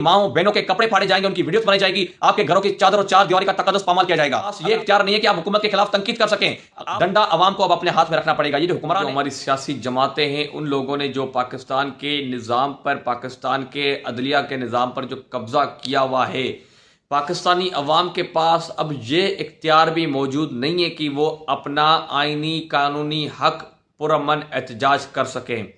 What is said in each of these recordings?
माओ बहनों के कपड़े फाड़े जाएंगे, उनकी वीडियोस बनाई जाएगी, आपके घरों की चादर और चार दीवारी का तकद्दुस पामाल किया जाएगा। ये इख्तियार नहीं है कि आप हुकूमत के खिलाफ तंकीद कर सकें, डंडा अवाम को अब अपने हाथ में रखना पड़ेगा। ये जो हुक्मरान हमारी सियासी जमातें हैं, उन लोगों ने जो पाकिस्तान के निज़ाम पर, पाकिस्तान के अदलिया के निज़ाम पर जो कब्जा किया हुआ है, पाकिस्तानी अवाम के पास अब ये इख्तियार भी मौजूद नहीं है कि वो अपना आइनी कानूनी हक पुरअमन एहतजाज कर सकें।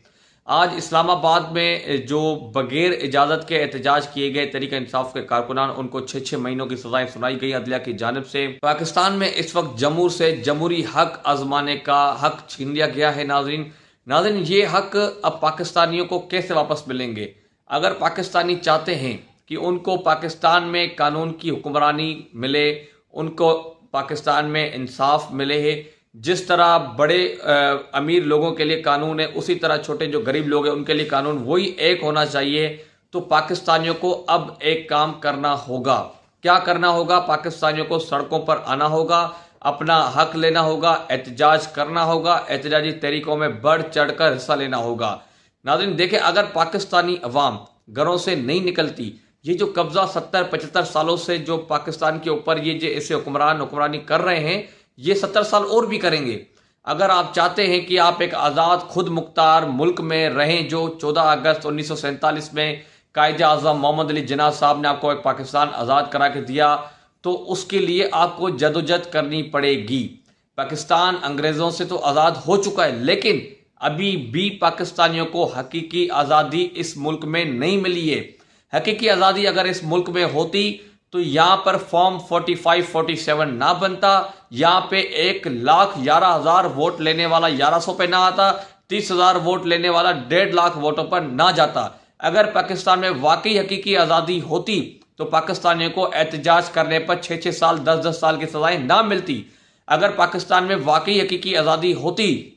आज इस्लामाबाद में जो बगैर इजाज़त के एहतजाज किए गए तहरीक इंसाफ के कारकुनान, उनको 6-6 महीनों की सजाएं सुनाई गई अदलिया की जानिब से। पाकिस्तान में इस वक्त जमूर से जमहूरी हक आजमाने का हक छीन लिया गया है। नाज़रीन, ये हक अब पाकिस्तानियों को कैसे वापस मिलेंगे? अगर पाकिस्तानी चाहते हैं कि उनको पाकिस्तान में कानून की हुक्मरानी मिले, उनको पाकिस्तान में इंसाफ मिले है, जिस तरह बड़े अमीर लोगों के लिए कानून है, उसी तरह छोटे जो गरीब लोग हैं उनके लिए कानून वही एक होना चाहिए। तो पाकिस्तानियों को अब एक काम करना होगा। क्या करना होगा? पाकिस्तानियों को सड़कों पर आना होगा, अपना हक लेना होगा, एहतजाज करना होगा, एहतजाजी तहरीकों में बढ़ चढ़कर हिस्सा लेना होगा। नाज़रीन देखें, अगर पाकिस्तानी अवाम घरों से नहीं निकलती, ये जो कब्जा 70-75 सालों से जो पाकिस्तान के ऊपर ये जो ऐसे हुक्मरानी कर रहे हैं, ये 70 साल और भी करेंगे। अगर आप चाहते हैं कि आप एक आज़ाद खुद मुख्तार मुल्क में रहें, जो 14 अगस्त 1947 में कायदे आज़म मोहम्मद अली जिन्ना साहब ने आपको एक पाकिस्तान आज़ाद करा के दिया, तो उसके लिए आपको जदोजहद करनी पड़ेगी। पाकिस्तान अंग्रेज़ों से तो आज़ाद हो चुका है, लेकिन अभी भी पाकिस्तानियों को हकीकी आज़ादी इस मुल्क में नहीं मिली है। हकीकी आज़ादी अगर इस मुल्क में होती तो यहाँ पर फॉर्म 45-47 ना बनता, यहाँ पे 1,11,000 वोट लेने वाला 1100 पे ना आता, 30,000 वोट लेने वाला 1.5 लाख वोटों पर ना जाता। अगर पाकिस्तान में वाकई हकीकी आज़ादी होती तो पाकिस्तानियों को एहतजाज करने पर 6-6 साल 10-10 साल की सजाएं ना मिलती। अगर पाकिस्तान में वाकई हकीकी आज़ादी होती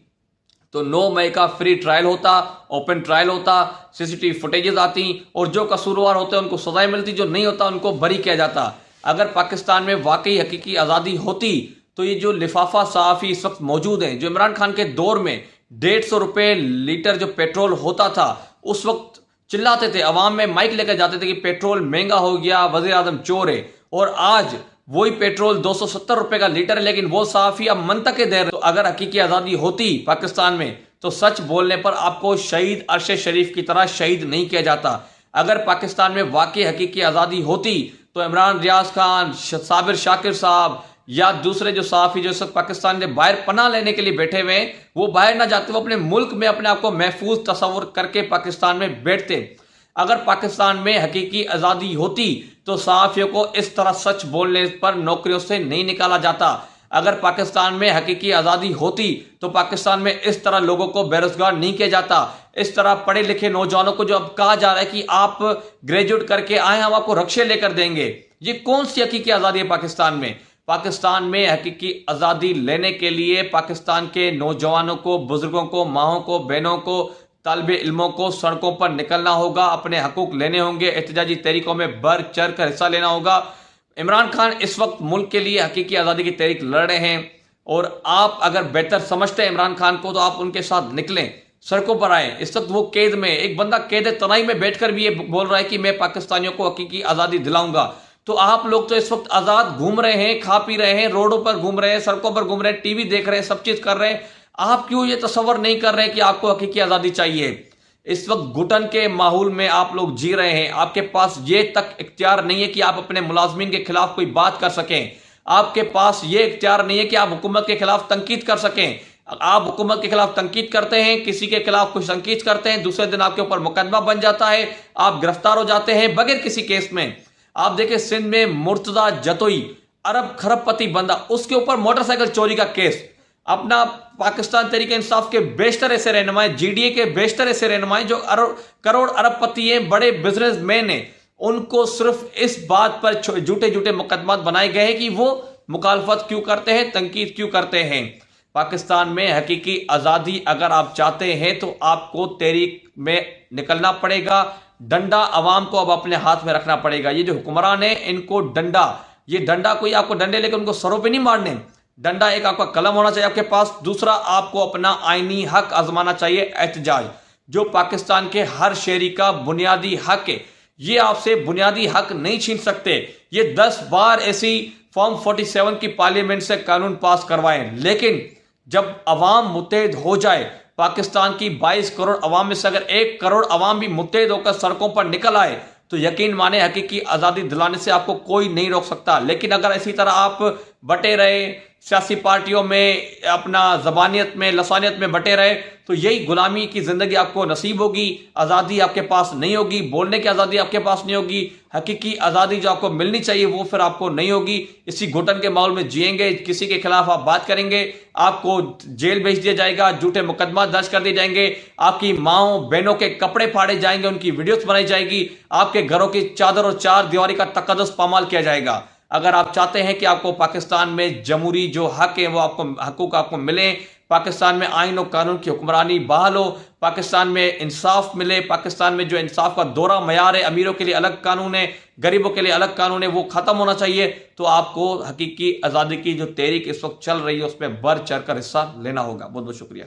तो 9 मई का फ्री ट्रायल होता, ओपन ट्रायल होता, सीसीटीवी फुटेजेस आती और जो कसूरवार होते हैं उनको सजाएं मिलती, जो नहीं होता उनको बरी किया जाता। अगर पाकिस्तान में वाकई हकीकी आज़ादी होती तो ये जो लिफाफा सहाफ़ी इस वक्त मौजूद हैं, जो इमरान खान के दौर में 150 रुपये लीटर जो पेट्रोल होता था, उस वक्त चिल्लाते थे, अवाम में माइक लेकर जाते थे कि पेट्रोल महंगा हो गया, वज़ीर आज़म चोर है। और आज वही पेट्रोल 270 रुपए का लीटर है, लेकिन वो सहाफ़ी अब मंतके दे रहे। तो अगर हकीकी आज़ादी होती पाकिस्तान में तो सच बोलने पर आपको शहीद अरशद शरीफ की तरह शहीद नहीं किया जाता। अगर पाकिस्तान में वाकई हकीकी आज़ादी होती तो इमरान रियाज खान, साबिर शाकिर साहब या दूसरे जो सहाफ़ी जो सब पाकिस्तान से बाहर पनाह लेने के लिए बैठे हुए हैं, वो बाहर ना जाते, वो अपने मुल्क में अपने आप को महफूज तस्वुर करके पाकिस्तान में बैठते। अगर पाकिस्तान में हकीकी आज़ादी होती तो सहाफ़ियों को इस तरह सच बोलने पर नौकरियों से नहीं निकाला जाता। अगर पाकिस्तान में हकीकी आज़ादी होती तो पाकिस्तान में इस तरह लोगों को बेरोजगार नहीं किया जाता। इस तरह पढ़े लिखे नौजवानों को जो अब कहा जा रहा है कि आप ग्रेजुएट करके आए, हम आपको रक्शे लेकर देंगे, ये कौन सी हकीकी आज़ादी है पाकिस्तान में? पाकिस्तान में हकीकी आज़ादी लेने के लिए पाकिस्तान के नौजवानों को, बुजुर्गों को, माओं को, बहनों को, तालिबे इल्मों को सड़कों पर निकलना होगा, अपने हकूक लेने होंगे, एहतजाजी तहरीकों में बढ़ चढ़ कर हिस्सा लेना होगा। इमरान खान इस वक्त मुल्क के लिए हकीकी आज़ादी की तहरीक लड़ रहे हैं, और आप अगर बेहतर समझते हैं इमरान खान को तो आप उनके साथ निकलें, सड़कों पर आए। इस वक्त वो कैद में, एक बंदा कैद तनाई में बैठकर भी ये बोल रहा है कि मैं पाकिस्तानियों को हकीकी आज़ादी दिलाऊंगा। तो आप लोग तो इस वक्त आज़ाद घूम रहे हैं, खा पी रहे हैं, रोडों पर घूम रहे हैं, सड़कों पर घूम रहे हैं, टीवी देख रहे हैं, सब चीज़ कर रहे हैं। आप क्यों ये तस्वर नहीं कर रहे हैं कि आपको हकीकी आज़ादी चाहिए? इस वक्त घुटन के माहौल में आप लोग जी रहे हैं। आपके पास ये तक इख्तियार नहीं है कि आप अपने मुलाजमीन के खिलाफ कोई बात कर सकें। आपके पास ये इख्तियार नहीं है कि आप हुकूमत के खिलाफ तनकीद कर सकें। आप हुकूमत के खिलाफ तनकीद करते हैं, किसी के खिलाफ कुछ तनकीद करते हैं, दूसरे दिन आपके ऊपर मुकदमा बन जाता है, आप गिरफ्तार हो जाते हैं बगैर किसी केस में। आप देखें, सिंध में मुर्तजा जतोई, अरब खरबपति बंदा, उसके ऊपर मोटरसाइकिल चोरी का केस। अपना पाकिस्तान तहरीक इंसाफ के बेशतर ऐसे रहनुमाए, जीडीए के बेशतर ऐसे रहनुमाए जो करोड़ अरबपति हैं, बड़े बिजनेसमैन हैं, उनको सिर्फ इस बात पर झूठे झूठे मुकदमात बनाए गए हैं कि वो मुखालफत क्यों करते हैं, तनकीद क्यों करते हैं। पाकिस्तान में हकीकी आज़ादी अगर आप चाहते हैं तो आपको तहरीक में निकलना पड़ेगा, डंडा अवाम को अब अपने हाथ में रखना पड़ेगा। ये जो हुक्मरान है, इनको डंडा, ये डंडा कोई आपको डंडे लेकर उनको सरों पे नहीं मारने, डंडा एक आपका कलम होना चाहिए आपके पास। दूसरा, आपको अपना आईनी हक आजमाना चाहिए, एहतजाज, जो पाकिस्तान के हर शहरी का बुनियादी हक है। یہ آپ سے بنیادی حق نہیں چھین سکتے. یہ 10 بار ایسی فارم 47 کی پارلیمنٹ سے قانون پاس کروائیں، لیکن جب عوام متحد ہو جائے، پاکستان کی 22 کروڑ عوام میں سے اگر 1 کروڑ عوام بھی متحد ہو کر سڑکوں پر نکل آئے تو یقین مانے حقیقی آزادی دلانے سے آپ کو کوئی نہیں روک سکتا. لیکن اگر اسی طرح آپ بٹے رہے، سیاسی پارٹیوں میں اپنا زبانیت میں لسانیت میں بٹے رہے، تو یہی غلامی کی زندگی آپ کو نصیب ہوگی. آزادی آپ کے پاس نہیں ہوگی، بولنے کی آزادی آپ کے پاس نہیں ہوگی، حقیقی آزادی جو آپ کو ملنی چاہیے وہ پھر آپ کو نہیں ہوگی. اسی گھٹن کے ماحول میں جئیں گے، کسی کے خلاف آپ بات کریں گے، آپ کو جیل بھیج دیا جائے گا، جھوٹے مقدمات درج کر دیے جائیں گے، آپ کی ماؤں بہنوں کے کپڑے پھاڑے جائیں گے، ان کی ویڈیوز بنائی جائے گی، آپ کے گھروں کی چادر اور چار دیواری کا تقدس پامال کیا جائے گا. اگر آپ چاہتے ہیں کہ آپ کو پاکستان میں جمہوری جو حق ہیں وہ آپ کو حقوق آپ کو ملیں، پاکستان میں آئین و قانون کی حکمرانی بحال ہو، پاکستان میں انصاف ملے، پاکستان میں جو انصاف کا دورہ معیار ہے، امیروں کے لیے الگ قانون ہے، غریبوں کے لیے الگ قانون ہے، وہ ختم ہونا چاہیے، تو آپ کو حقیقی آزادی کی جو تحریک اس وقت چل رہی ہے اس میں بڑھ چڑھ کر حصہ لینا ہوگا. بہت بہت شکریہ.